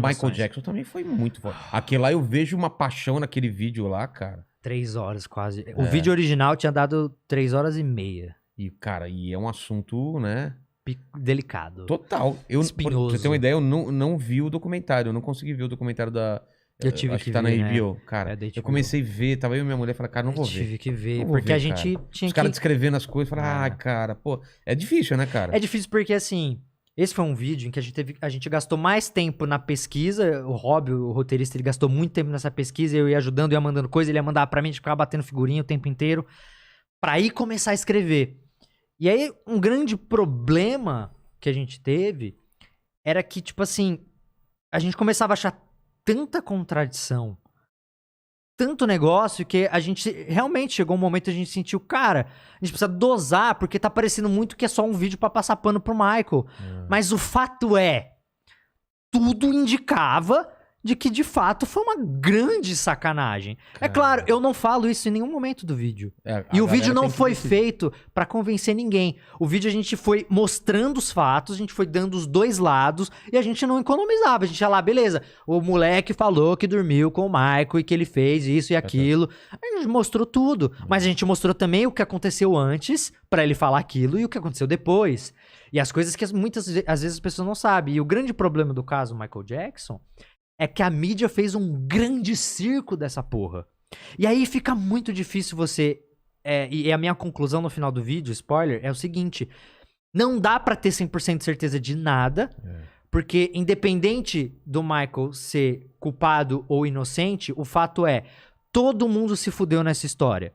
Michael Jackson também foi muito forte. Aquele lá eu vejo uma paixão naquele vídeo lá, cara. 3 horas quase. O vídeo original tinha dado 3 horas e meia. E, cara, é um assunto, né? Delicado. Total. Pra Espinhoso. você ter uma ideia, eu não vi o documentário. Eu não consegui ver o documentário da... Eu tive acho que tá ver, na né? HBO, cara. É da Eu HBO. comecei a ver, tava eu e minha mulher, falei, cara, não vou ver. Tive que ver, Não vou porque ver, a gente cara. tinha Os caras que... descrevendo as coisas, falaram, cara, pô, é difícil, né, cara? É difícil porque, assim, esse foi um vídeo em que a gente gastou mais tempo na pesquisa. O Rob, o roteirista, ele gastou muito tempo nessa pesquisa. Eu ia ajudando, ia mandando coisa, ele ia mandar pra mim, a gente ficava batendo figurinha o tempo inteiro pra ir começar a escrever. E aí, um grande problema que a gente teve era que, tipo assim, a gente começava a achar tanta contradição, tanto negócio, que a gente realmente chegou um momento que a gente sentiu, cara, a gente precisa dosar, porque tá parecendo muito que é só um vídeo pra passar pano pro Michael. Mas o fato é, tudo indicava de que de fato foi uma grande sacanagem. É claro, eu não falo isso em nenhum momento do vídeo. E o vídeo não foi feito pra convencer ninguém. O vídeo a gente foi mostrando os fatos, a gente foi dando os dois lados e a gente não economizava. A gente ia lá, beleza, o moleque falou que dormiu com o Michael e que ele fez isso e aquilo. A gente mostrou tudo, mas a gente mostrou também o que aconteceu antes pra ele falar aquilo e o que aconteceu depois. E as coisas que às vezes as pessoas não sabem. E o grande problema do caso Michael Jackson é que a mídia fez um grande circo dessa porra. E aí fica muito difícil você... e a minha conclusão no final do vídeo, spoiler, é o seguinte. Não dá pra ter 100% de certeza de nada, porque independente do Michael ser culpado ou inocente, o fato é, todo mundo se fudeu nessa história.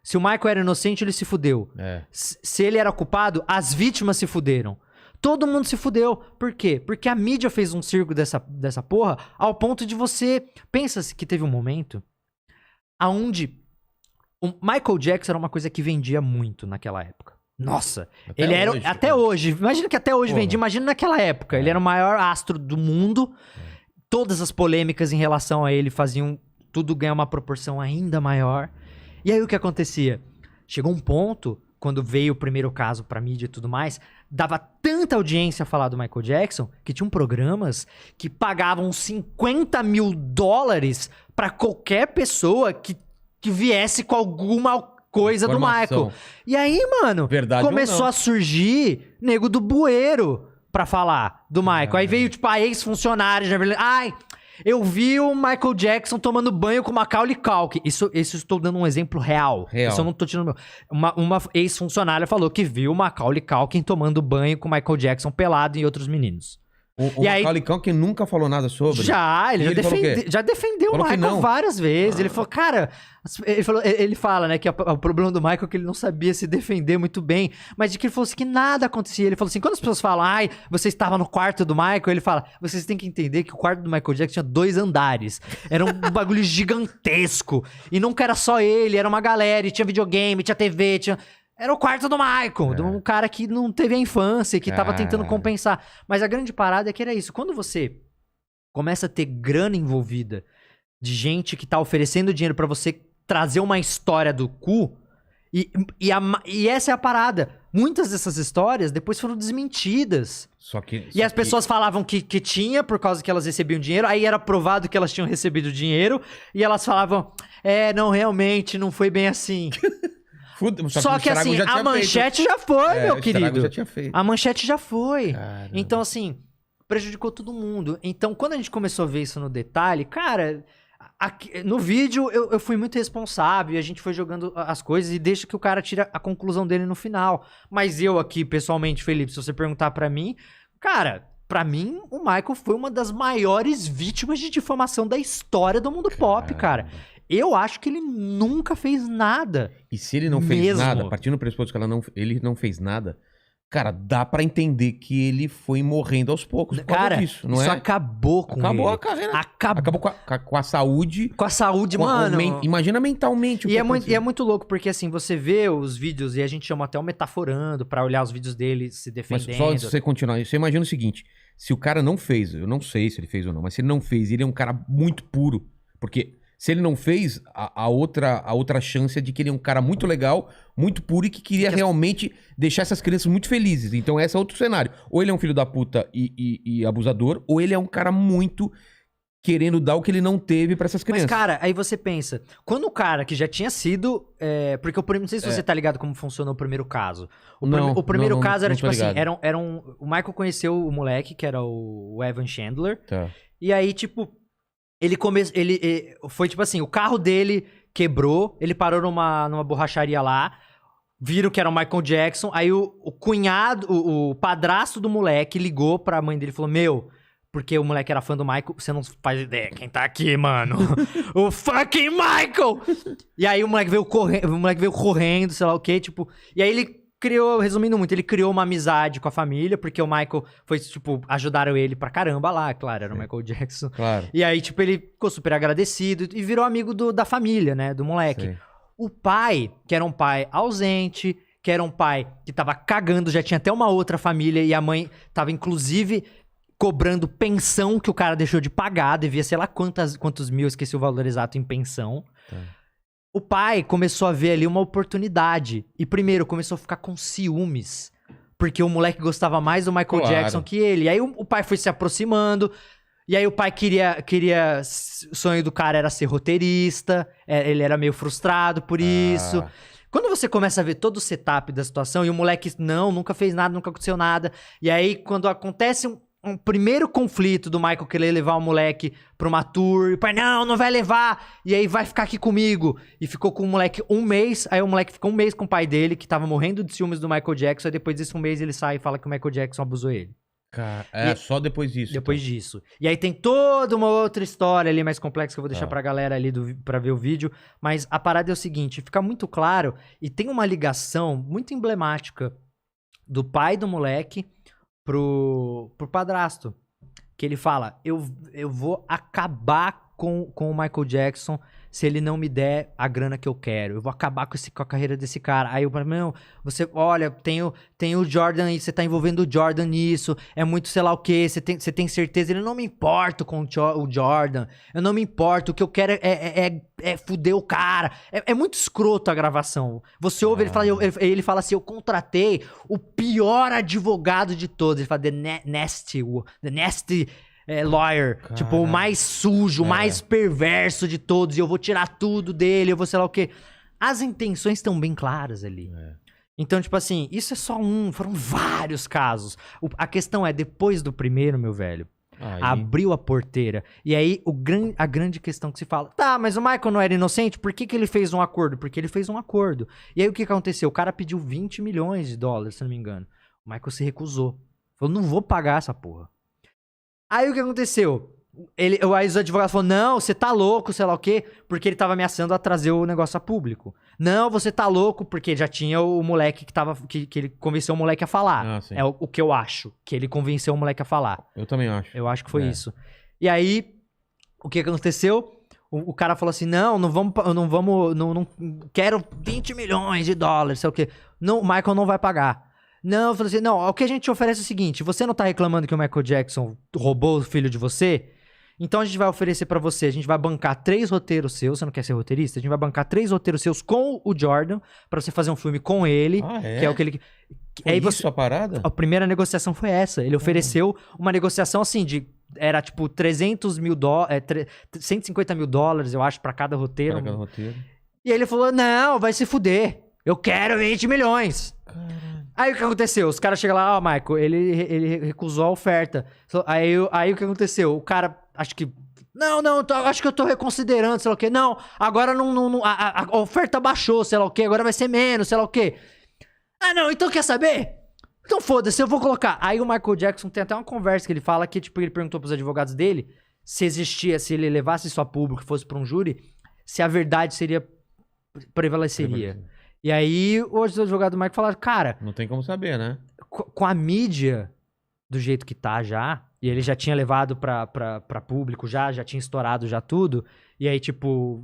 Se o Michael era inocente, ele se fudeu. Se ele era culpado, as vítimas se fuderam. Todo mundo se fudeu. Por quê? Porque a mídia fez um circo dessa porra ao ponto de você... Pensa-se que teve um momento onde o Michael Jackson era uma coisa que vendia muito naquela época. Nossa, até ele era... hoje, Até cara. hoje. Imagina que até hoje vendia. Imagina naquela época. Ele era o maior astro do mundo. Todas as polêmicas em relação a ele faziam tudo ganhar uma proporção ainda maior. E aí o que acontecia? Chegou um ponto... Quando veio o primeiro caso pra mídia e tudo mais, dava tanta audiência a falar do Michael Jackson que tinham programas que pagavam $50 mil pra qualquer pessoa que viesse com alguma coisa do Michael. E aí, mano, começou a surgir nego do bueiro pra falar do Michael. Aí veio, tipo, a ex-funcionária. Ai... Eu vi o Michael Jackson tomando banho com Macaulay Culkin. Isso estou dando um exemplo real. Isso eu não tô tirando... Uma ex-funcionária falou que viu o Macaulay Culkin tomando banho com Michael Jackson pelado e outros meninos. O Macaulay Culkin nunca falou nada sobre? Ele já defendeu o Michael várias vezes. Ele falou, cara... Ele fala, né, que o problema do Michael é que ele não sabia se defender muito bem, mas de que ele falou assim, que nada acontecia. Ele falou assim, quando as pessoas falam, ai, você estava no quarto do Michael, ele fala, vocês têm que entender que o quarto do Michael Jackson tinha 2 andares. Era um bagulho gigantesco. E nunca era só ele, era uma galera, e tinha videogame, tinha TV, Era o quarto do Michael, de um cara que não teve a infância, que tava tentando compensar. Mas a grande parada é que era isso. Quando você começa a ter grana envolvida, de gente que tá oferecendo dinheiro pra você trazer uma história do cu, e essa é a parada. Muitas dessas histórias depois foram desmentidas. E as pessoas falavam que tinha, por causa que elas recebiam dinheiro, aí era provado que elas tinham recebido dinheiro, e elas falavam, não, realmente, não foi bem assim. Só que assim, a manchete já foi, meu querido. A manchete já foi. Caramba. Então, assim, prejudicou todo mundo. Então, quando a gente começou a ver isso no detalhe, cara, no vídeo eu fui muito responsável, a gente foi jogando as coisas e deixa que o cara tira a conclusão dele no final. Mas eu aqui, pessoalmente, Felipe, se você perguntar pra mim, cara, pra mim, o Michael foi uma das maiores vítimas de difamação da história do mundo pop, cara. Eu acho que ele nunca fez nada. E se ele não fez nada, partindo do pressuposto que ele não fez nada, cara, dá pra entender que ele foi morrendo aos poucos por causa disso, não é? Isso acabou com ele. Acabou a carreira. Acabou com a saúde. Com a saúde, mano. Imagina mentalmente. E é muito louco, porque assim, você vê os vídeos, e a gente chama até o metaforando pra olhar os vídeos dele se defendendo. Mas só antes de você continuar, você imagina o seguinte, se o cara não fez, eu não sei se ele fez ou não, mas se ele não fez, ele é um cara muito puro, porque... Se ele não fez, a outra chance é de que ele é um cara muito legal, muito puro e que queria realmente deixar essas crianças muito felizes. Então esse é outro cenário. Ou ele é um filho da puta e abusador, ou ele é um cara muito querendo dar o que ele não teve pra essas crianças. Mas, cara, aí você pensa, quando o cara que já tinha sido... porque não sei se você tá ligado como funcionou o primeiro caso. O primeiro caso era tipo assim, o Michael conheceu o moleque, que era o Evan Chandler. Tá. E aí, tipo, ele foi tipo assim, o carro dele quebrou, ele parou numa borracharia lá, viram que era o Michael Jackson, aí o cunhado, o padrasto do moleque ligou pra mãe dele e falou, meu... Porque o moleque era fã do Michael, você não faz ideia quem tá aqui, mano. O fucking Michael! E aí o moleque veio correndo, sei lá o quê, tipo... E aí ele criou, resumindo muito, ele criou uma amizade com a família, porque o Michael foi, tipo, ajudaram ele pra caramba lá, claro, era o Michael Jackson. Claro. E aí, tipo, ele ficou super agradecido e virou amigo da família, né, do moleque. Sim. O pai, que era um pai ausente, que era um pai que tava cagando, já tinha até uma outra família, e a mãe tava, inclusive... cobrando pensão que o cara deixou de pagar, devia sei lá quantos mil, esqueci o valor exato em pensão. Tá. O pai começou a ver ali uma oportunidade. E primeiro, começou a ficar com ciúmes. Porque o moleque gostava mais do Michael Jackson que ele. E aí o pai foi se aproximando. E aí o pai queria... O sonho do cara era ser roteirista. Ele era meio frustrado por isso. Quando você começa a ver todo o setup da situação, e o moleque, nunca fez nada, nunca aconteceu nada. E aí, quando acontece um primeiro conflito do Michael querer levar o moleque pra uma tour, e o pai, não vai levar, e aí vai ficar aqui comigo. E ficou com o moleque um mês, aí o moleque ficou um mês com o pai dele, que tava morrendo de ciúmes do Michael Jackson, aí depois desse um mês ele sai e fala que o Michael Jackson abusou ele. Cara, só depois disso. Depois disso. E aí tem toda uma outra história ali mais complexa que eu vou deixar pra galera ali pra ver o vídeo, mas a parada é o seguinte, fica muito claro, e tem uma ligação muito emblemática do pai do moleque pro padrasto, que ele fala, eu vou acabar com o Michael Jackson se ele não me der a grana que eu quero, eu vou acabar com a carreira desse cara. Aí eu falo, não, você, olha, tem o Jordan aí, você tá envolvendo o Jordan nisso, é muito sei lá o que, você tem certeza? Ele, não me importo com o Jordan, eu não me importo, o que eu quero é fuder o cara. É muito escroto a gravação. Você ouve, ele fala assim, eu contratei o pior advogado de todos, ele fala, the nasty lawyer, cara, tipo, o mais sujo, o mais perverso de todos, e eu vou tirar tudo dele, eu vou sei lá o quê. As intenções estão bem claras ali. Então, tipo assim, isso é só foram vários casos. A questão é, depois do primeiro, meu velho, abriu a porteira. E aí, a grande questão que se fala, tá, mas o Michael não era inocente, por que ele fez um acordo? Porque ele fez um acordo. E aí, o que aconteceu? O cara pediu $20 milhões, se não me engano. O Michael se recusou. Falou, não vou pagar essa porra. Aí o que aconteceu? Aí os advogados falaram, não, você tá louco, sei lá o quê, porque ele tava ameaçando a trazer o negócio a público. Não, você tá louco, porque já tinha o moleque que ele convenceu o moleque a falar. É o que eu acho, que ele convenceu o moleque a falar. Eu também acho. Eu acho que foi isso. E aí, o que aconteceu? O cara falou assim, não quero $20 milhões, sei o quê. Não, o Michael não vai pagar. Não, eu falei assim, não, o que a gente te oferece é o seguinte, você não tá reclamando que o Michael Jackson roubou o filho de você? Então a gente vai oferecer pra você, a gente vai bancar 3 roteiros seus, você não quer ser roteirista? A gente vai bancar 3 roteiros seus com o Jordan, pra você fazer um filme com ele, que é o que ele... Foi isso a parada? A primeira negociação foi essa, ele ofereceu uma negociação assim, era tipo $150 mil, eu acho, pra cada roteiro. Pra cada roteiro. E aí ele falou, não, vai se fuder, eu quero $20 milhões. Caralho. Aí o que aconteceu? Os caras chegam lá, Michael, ele recusou a oferta. Aí o que aconteceu? O cara, acho que... acho que eu tô reconsiderando, sei lá o quê. Não, agora a oferta baixou, sei lá o quê. Agora vai ser menos, sei lá o quê. Não, então quer saber? Então foda-se, eu vou colocar. Aí o Michael Jackson tem até uma conversa que ele fala que, tipo, ele perguntou pros advogados dele se ele levasse isso a público, fosse pra um júri, se a verdade prevaleceria. E aí, os advogados do Michael falaram, cara... Não tem como saber, né? Com a mídia do jeito que tá já, e ele já tinha levado pra público já tinha estourado já tudo, e aí, tipo...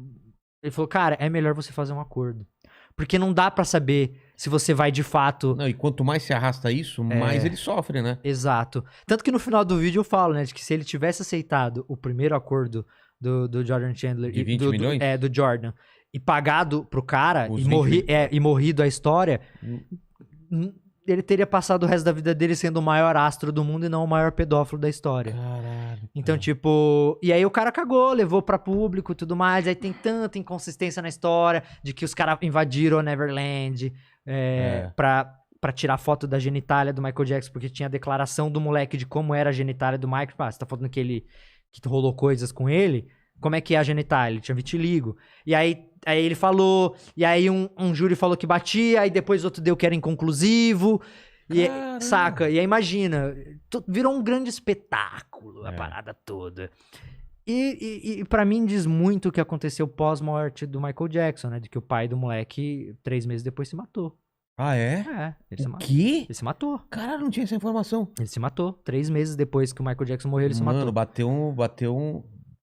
Ele falou, cara, é melhor você fazer um acordo. Porque não dá pra saber se você vai de fato... Não, e quanto mais se arrasta isso, mais ele sofre, né? Exato. Tanto que no final do vídeo eu falo, né, de que se ele tivesse aceitado o primeiro acordo do Jordan Chandler... De 20 milhões? Do Jordan. E pagado pro cara Os e, 20 e morrido a história... Ele teria passado o resto da vida dele sendo o maior astro do mundo e não o maior pedófilo da história. Caralho. Então, tipo... E aí o cara cagou, levou pra público e tudo mais. Aí tem tanta inconsistência na história de que os caras invadiram o Neverland pra tirar foto da genitália do Michael Jackson, porque tinha a declaração do moleque de como era a genitália do Michael. Ah, você tá falando que rolou coisas com ele? Como é que é a genitália? Ele tinha vitiligo. E aí ele falou, e aí um júri falou que batia, aí depois outro deu que era inconclusivo. E, saca? E aí imagina, virou um grande espetáculo a parada toda. E pra mim diz muito o que aconteceu pós-morte do Michael Jackson, né? De que o pai do moleque, 3 meses depois, se matou. Ah, é? Ele se O matou. quê? Ele se matou. Caralho, não tinha essa informação. Ele se matou. 3 meses depois que o Michael Jackson morreu, ele se matou. Mano, bateu um...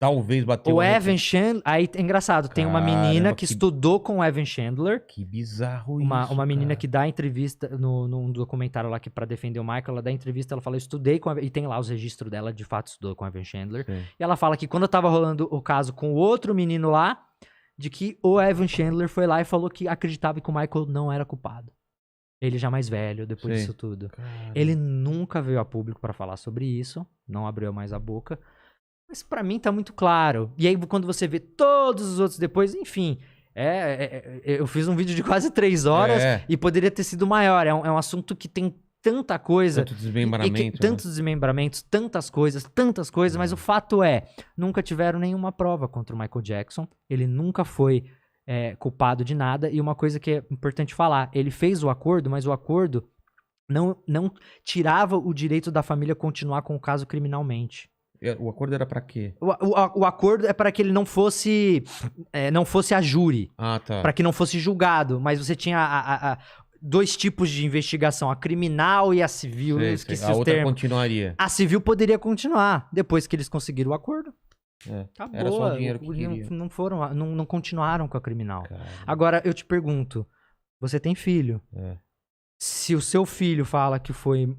Talvez bateu O Evan Chandler... Aí é engraçado, tem uma menina que estudou com o Evan Chandler. Que bizarro Uma menina que dá entrevista num documentário lá que pra defender o Michael, ela dá entrevista, ela fala, eu estudei com e tem lá os registros dela, de fato estudou com o Evan Chandler. Sim. E ela fala que quando tava rolando o caso com o outro menino lá, de que o Evan Chandler foi lá e falou que acreditava que o Michael não era culpado. Ele já mais velho, depois disso tudo. Caramba. Ele nunca veio a público pra falar sobre isso, não abriu mais a boca. Mas pra mim tá muito claro. E aí quando você vê todos os outros depois, enfim... eu fiz um vídeo de quase 3 horas e poderia ter sido maior. É um assunto que tem tanta coisa. Tanto desmembramento. Tantos desmembramentos, tantas coisas. Mas o fato é, nunca tiveram nenhuma prova contra o Michael Jackson. Ele nunca foi culpado de nada. E uma coisa que é importante falar, ele fez o acordo, mas o acordo não tirava o direito da família continuar com o caso criminalmente. O acordo era pra quê? O acordo é para que ele não fosse a júri. Ah, tá. Para que não fosse julgado. Mas você tinha 2 tipos de investigação, a criminal e a civil. Eu esqueci a os outra termos. continuaria. A civil poderia continuar depois que eles conseguiram o acordo. Acabou. Era só o dinheiro que queria. Não continuaram com a criminal. Caramba. Agora, eu te pergunto, você tem filho? Se o seu filho fala que foi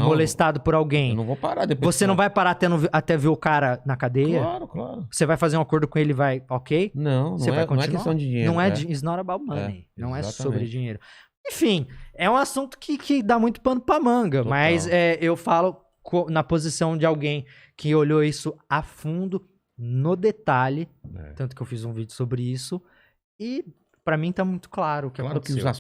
molestado por alguém, eu não vou parar depois. você não vai parar até ver o cara na cadeia? Claro. Você vai fazer um acordo com ele e vai, ok? Não é questão de dinheiro. Não é, it's not about money. Não é exatamente. sobre dinheiro. Enfim, é um assunto que dá muito pano pra manga. Total. Mas eu falo na posição de alguém que olhou isso a fundo, no detalhe. Tanto que eu fiz um vídeo sobre isso. E pra mim tá muito claro o que aconteceu. Claro que os